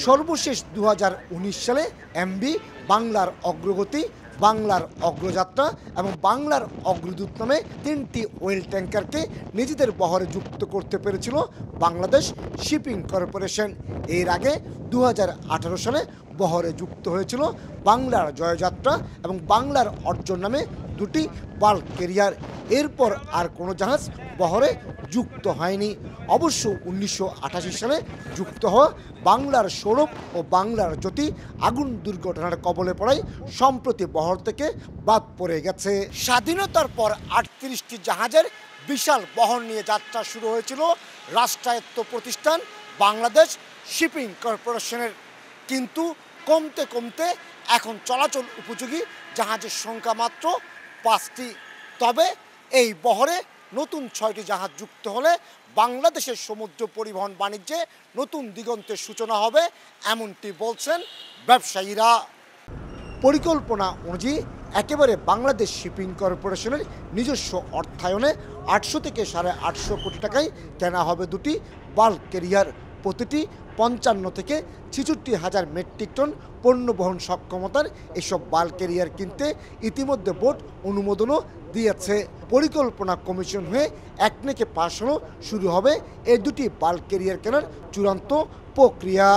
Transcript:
সর্বশেষ 2019 সালে এমভি বাংলার অগ্রগতি, বাংলার অগ্রযাত্রা এবং বাংলার অগ্রদূত নামে 3টি ওয়েল ট্যাঙ্কারকে নিজেদের বহরে যুক্ত করতে পেরেছিল বাংলাদেশ শিপিং কর্পোরেশন। এর আগে 2018 সালে বহরে যুক্ত হয়েছিল বাংলার জয়যাত্রা এবং বাংলার অর্জন নামে 2টি বাল্ক ক্যারিয়ার। এরপর আর কোনো জাহাজ বহরে যুক্ত হয়নি। অবশ্য 1988 সালে যুক্ত হওয়া বাংলার সৌরভ ও বাংলার জ্যোতি আগুন দুর্ঘটনার কবলে পড়ায় সম্প্রতি বহর থেকে বাদ পড়ে গেছে। স্বাধীনতার পর 38টি জাহাজের বিশাল বহর নিয়ে যাত্রা শুরু হয়েছিল রাষ্ট্রায়ত্ত প্রতিষ্ঠান বাংলাদেশ শিপিং কর্পোরেশনের, কিন্তু কমতে কমতে এখন চলাচল উপযোগী জাহাজের সংখ্যা মাত্র 5টি। তবে এই বহরে নতুন 6টি জাহাজ যুক্ত হলে বাংলাদেশের সমুদ্র পরিবহন বাণিজ্যে নতুন দিগন্তের সূচনা হবে, এমনটি বলছেন ব্যবসায়ীরা। পরিকল্পনা অনুযায়ী একেবারে বাংলাদেশ শিপিং কর্পোরেশনের নিজস্ব অর্থায়নে 800 থেকে 850 কোটি টাকায় কেনা হবে 2টি বাল্ক ক্যারিয়ার। প্রতিটি 55 থেকে 66 হাজার মেট্রিক টন পণ্য বহন সক্ষমতার এসব বাল্ক ক্যারিয়ার কিনতে ইতিমধ্যে বোর্ড অনুমোদনও দিয়েছে। পরিকল্পনা কমিশন হয়ে একনেকে পাশ হলেও শুরু হবে এই 2টি বাল্ক ক্যারিয়ার কেনার চূড়ান্ত প্রক্রিয়া।